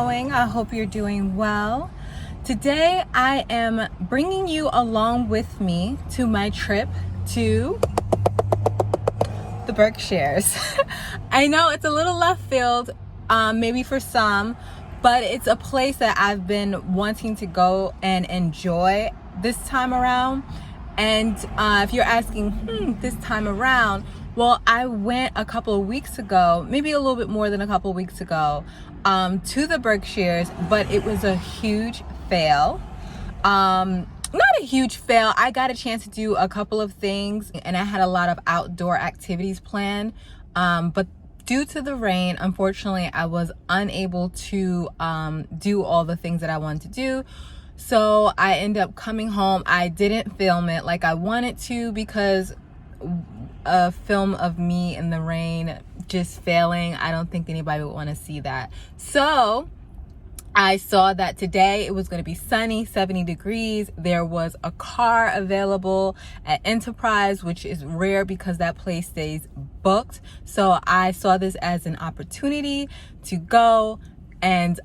going? I hope you're doing well. Today I am bringing you along with me to my trip to the Berkshires. I know it's a little left field, maybe for some, but it's a place that I've been wanting to go and enjoy this time around. And if you're asking, this time around, well, I went a couple of weeks ago, maybe a little bit more than a couple of weeks ago, to the Berkshires, but it was a huge fail. Not a huge fail. I got a chance to do a couple of things and I had a lot of outdoor activities planned. But due to the rain, unfortunately, I was unable to do all the things that I wanted to do. So I ended up coming home. I didn't film it like I wanted to because a film of me in the rain just failing, I don't think anybody would want to see that. So I saw that today it was going to be sunny, 70 degrees. There was a car available at Enterprise, which is rare because that place stays booked. So I saw this as an opportunity to go and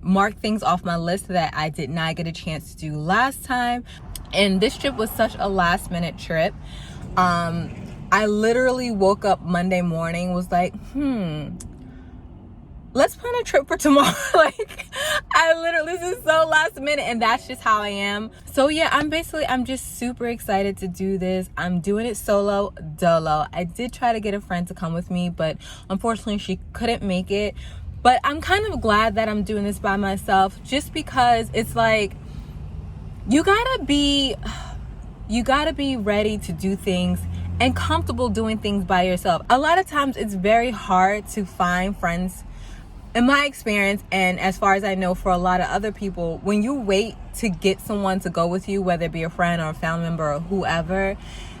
mark things off my list that I did not get a chance to do last time. And this trip was such a last minute trip. I literally woke up Monday morning, was like, let's plan a trip for tomorrow. Like, this is so last minute, and that's just how I am. So yeah, I'm just super excited to do this. I'm doing it solo dolo. I did try to get a friend to come with me, but unfortunately she couldn't make it. But I'm kind of glad that I'm doing this by myself, just because it's like, you gotta be ready to do things and comfortable doing things by yourself. A lot of times it's very hard to find friends. In my experience, and as far as I know for a lot of other people, when you wait to get someone to go with you, whether it be a friend or a family member or whoever,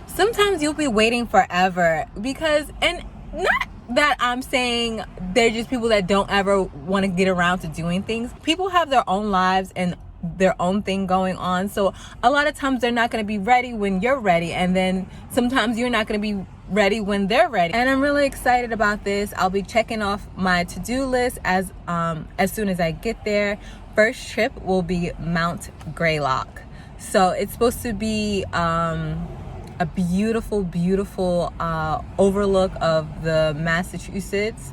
sometimes you'll be waiting forever because, and not that I'm saying they're just people that don't ever want to get around to doing things. People have their own lives and their own thing going on. So a lot of times they're not going to be ready when you're ready. And then sometimes you're not going to be ready when they're ready. And I'm really excited about this. I'll be checking off my to-do list as soon as I get there. First trip will be Mount Greylock. So it's supposed to be a beautiful overlook of the Massachusetts.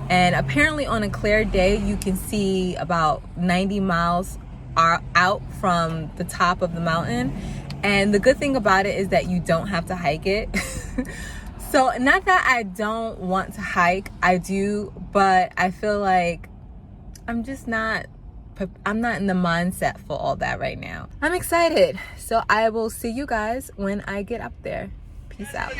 And apparently on a clear day, you can see about 90 miles out from the top of the mountain. And the good thing about it is that you don't have to hike it. So not that I don't want to hike, I do, but I feel like I'm not in the mindset for all that right now. I'm excited. So I will see you guys when I get up there. Peace out.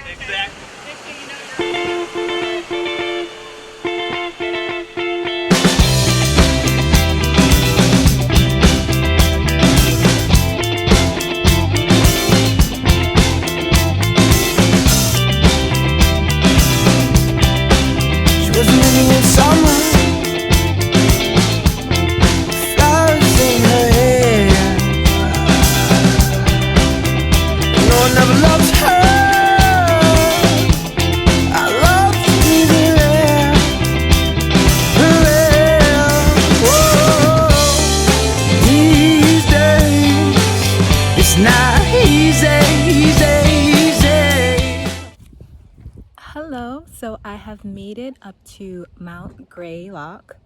Hello, so I have made it up to Mount Greylock.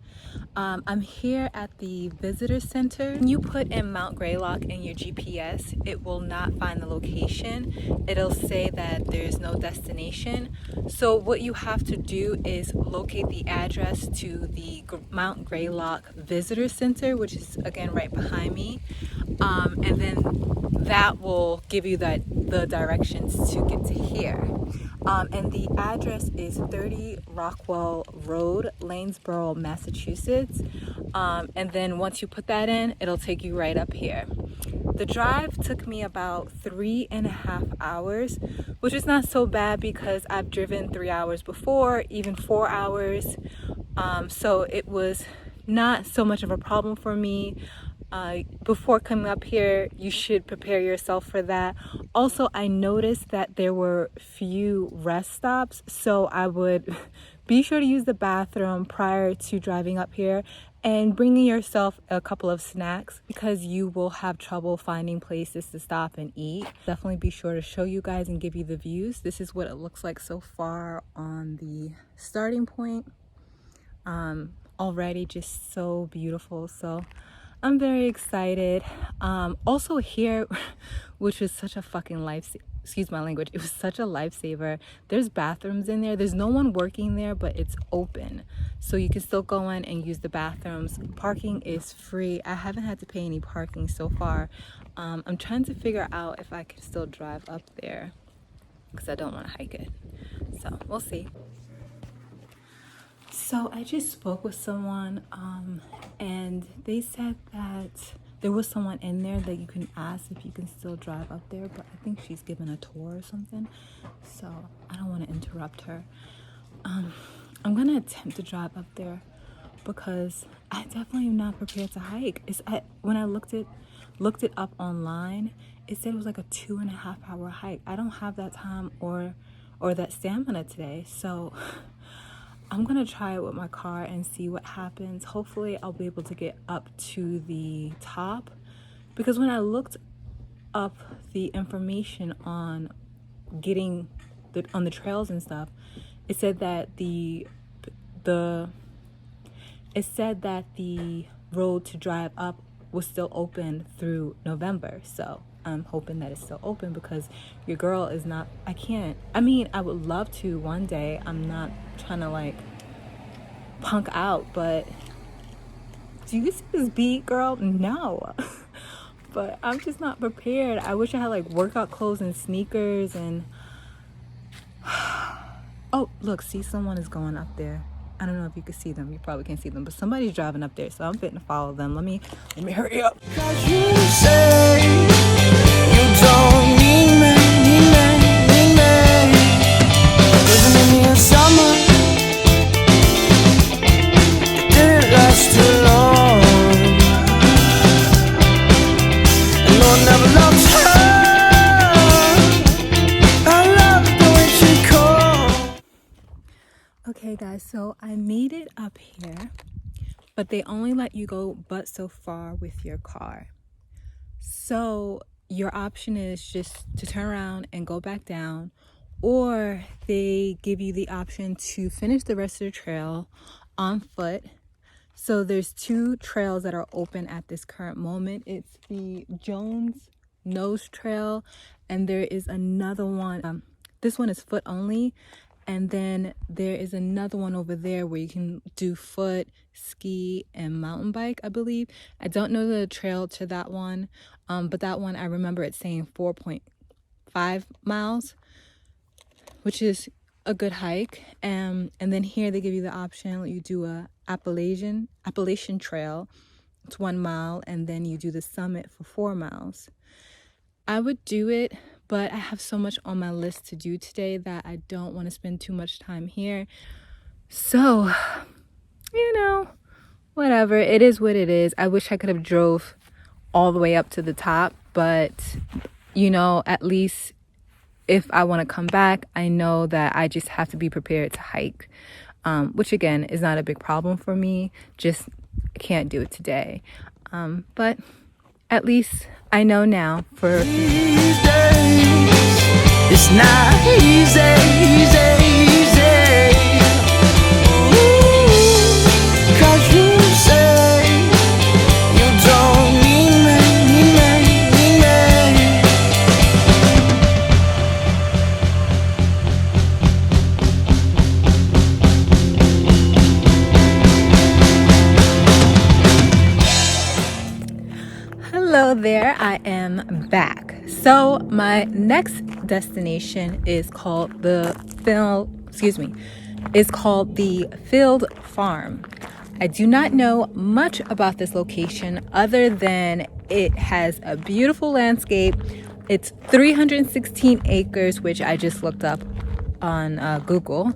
I'm here at the visitor center. When you put in Mount Greylock in your GPS, it will not find the location. It'll say that there's no destination. So what you have to do is locate the address to the Mount Greylock Visitor Center, which is again right behind me. And then that will give you the directions to get to here. And the address is 30 Rockwell Road, Lanesboro, Massachusetts. And then once you put that in, it'll take you right up here. The drive took me about 3.5 hours, which is not so bad because I've driven 3 hours before, even 4 hours. So it was not so much of a problem for me. Before coming up here, you should prepare yourself for that. Also, I noticed that there were few rest stops, so I would be sure to use the bathroom prior to driving up here. and bringing yourself a couple of snacks because you will have trouble finding places to stop and eat. Definitely be sure to show you guys and give you the views. This is what it looks like so far on the starting point. Already just so beautiful. So I'm very excited. Also here, which was such a fucking excuse my language, it was such a lifesaver. There's bathrooms in there. There's no one working there, but it's open. So you can still go in and use the bathrooms. Parking is free. I haven't had to pay any parking so far. I'm trying to figure out if I can still drive up there because I don't want to hike it. So we'll see. So I just spoke with someone and they said that there was someone in there that you can ask if you can still drive up there, but I think she's giving a tour or something, so I don't want to interrupt her. I'm gonna attempt to drive up there because I definitely am not prepared to hike. When I looked it up online, it said it was like a 2.5 hour hike. I don't have that time or that stamina today, so I'm gonna try it with my car and see what happens. Hopefully I'll be able to get up to the top, because when I looked up the information on getting on the trails and stuff, it said that the road to drive up was still open through November. So I'm hoping that it's still open because your girl is not, I would love to one day. I'm not trying to like punk out, but do you see this beat, girl? No. But I'm just not prepared. I wish I had like workout clothes and sneakers and oh, look, see, someone is going up there. I don't know if you can see them. You probably can't see them, but somebody's driving up there, so I'm fitting to follow them. Let me hurry up. 'Cause you say you don't need me, Living in the summer, it didn't last too long, and Lord never loved her. I love the way she called. Okay guys, so I made it up here, but they only let you go but so far with your car. So your option is just to turn around and go back down, or they give you the option to finish the rest of the trail on foot. So there's 2 trails that are open at this current moment. It's the Jones Nose Trail, and there is another one. This one is foot only. And then there is another one over there where you can do foot, ski, and mountain bike, I believe. I don't know the trail to that one, but that one, I remember it saying 4.5 miles, which is a good hike. And then here they give you the option, you do a Appalachian Trail, it's 1 mile, and then you do the summit for 4 miles. I would do it, but I have so much on my list to do today that I don't want to spend too much time here. So, whatever. It is what it is. I wish I could have drove all the way up to the top, but, at least if I want to come back, I know that I just have to be prepared to hike, which again is not a big problem for me. Just can't do it today. But at least I know now for these days, it's not easy. Ooh, 'cause you say you don't need me. Hello there, I am back. So my next destination is called the Field Farm. I do not know much about this location other than it has a beautiful landscape. It's 316 acres, which I just looked up on Google,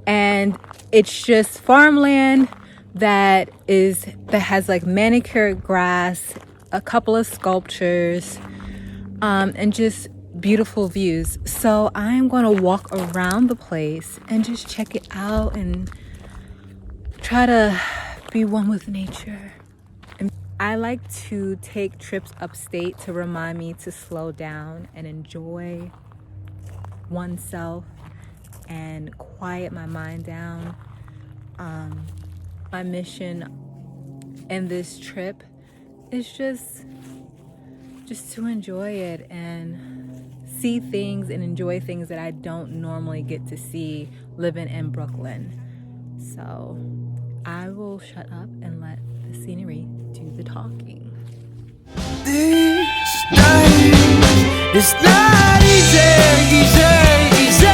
and it's just farmland that has like manicured grass, a couple of sculptures, and just beautiful views. So I'm going to walk around the place and just check it out and try to be one with nature. I like to take trips upstate to remind me to slow down and enjoy oneself and quiet my mind down. My mission in this trip is just to enjoy it and see things and enjoy things that I don't normally get to see living in Brooklyn. So I will shut up and let the scenery do the talking. This night is not easy, easy.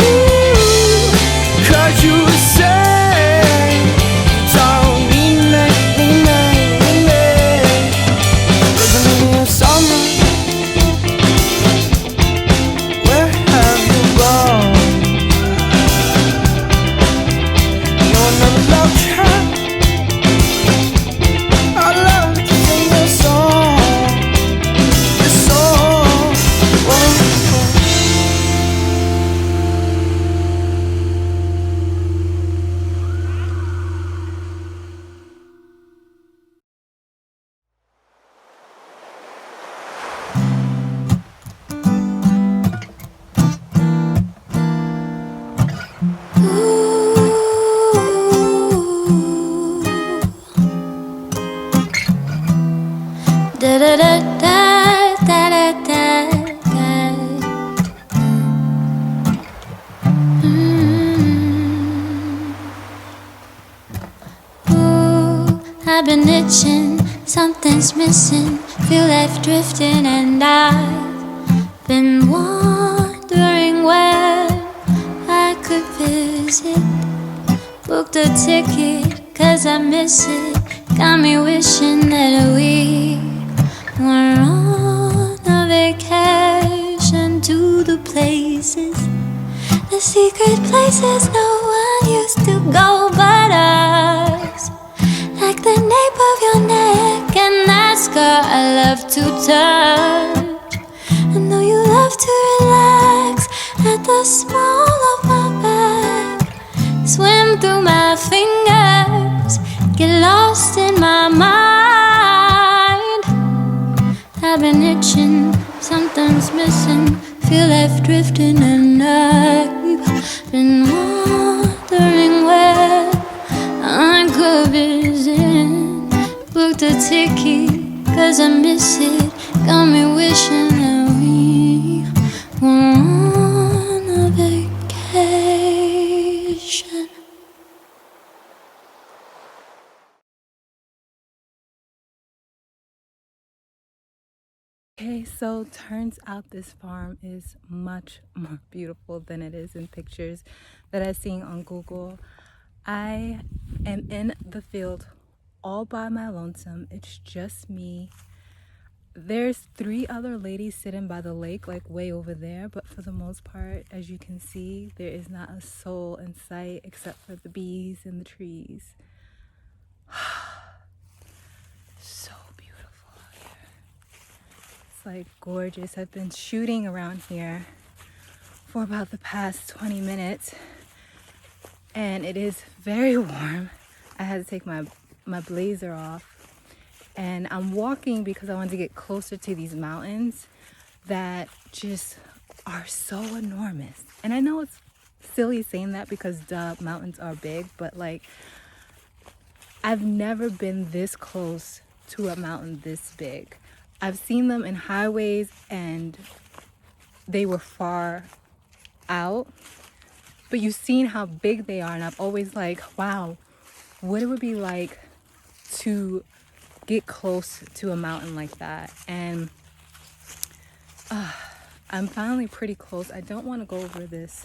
Ooh, 'cause you say don't need me. Living in the summer, where have you gone? No one ever loved you. I've been itching, something's missing, feel left drifting, and I've been wondering where I could visit. Booked a ticket, 'cause I miss it, got me wishing that we were on a vacation to the places, the secret places no one used to go but us. Like the nape of your neck and that scar I love to touch. I know you love to relax at the small of my back, swim through my fingers, get lost in my mind. I've been itching, something's missing, feel left drifting, and I've been wondering where I could visit. Booked a ticket, 'cause I miss it, got me wishing that we were on a vacation. Okay, so turns out this farm is much more beautiful than it is in pictures that I've seen on Google. I am in the field all by my lonesome. It's just me. There's 3 other ladies sitting by the lake, like way over there, but for the most part, as you can see, there is not a soul in sight except for the bees and the trees. So beautiful out here. It's like gorgeous. I've been shooting around here for about the past 20 minutes. And it is very warm. I had to take my blazer off. And I'm walking because I want to get closer to these mountains that just are so enormous. And I know it's silly saying that because the mountains are big, but like I've never been this close to a mountain this big. I've seen them in highways and they were far out. But you've seen how big they are, and I'm always like, wow, what it would be like to get close to a mountain like that. And I'm finally pretty close. I don't want to go over this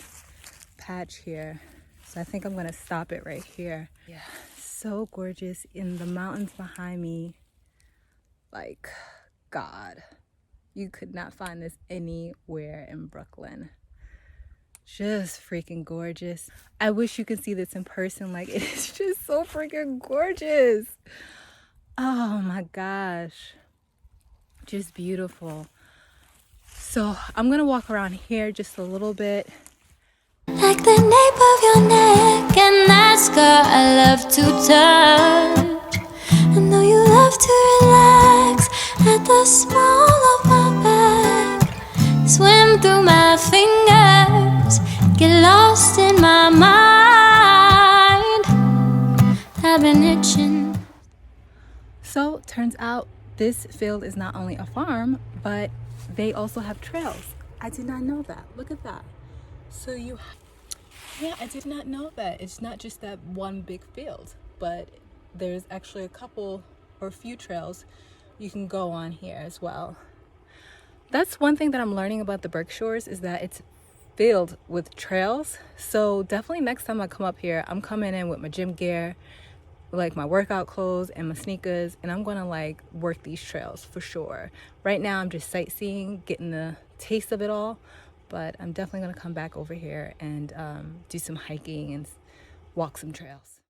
patch here, so I think I'm going to stop it right here. Yeah, so gorgeous in the mountains behind me. Like, God, you could not find this anywhere in Brooklyn. Just freaking gorgeous. I wish you could see this in person. Like, it is just so freaking gorgeous. Oh my gosh, just beautiful. So I'm gonna walk around here just a little bit. Like the nape of your neck in that skirt I love to touch. I know you love to relax at the small of my back, swim through my fingers, get lost in my mind. I've been itching. So turns out this field is not only a farm, but they also have trails. I did not know that. Look at that. So yeah, I did not know that. It's not just that one big field, but there's actually a couple or a few trails you can go on here as well. That's one thing that I'm learning about the Berkshires, is that it's filled with trails. So definitely next time I come up here, I'm coming in with my gym gear, like my workout clothes and my sneakers, and I'm gonna like work these trails for sure. Right now I'm just sightseeing, getting the taste of it all, but I'm definitely gonna come back over here and do some hiking and walk some trails.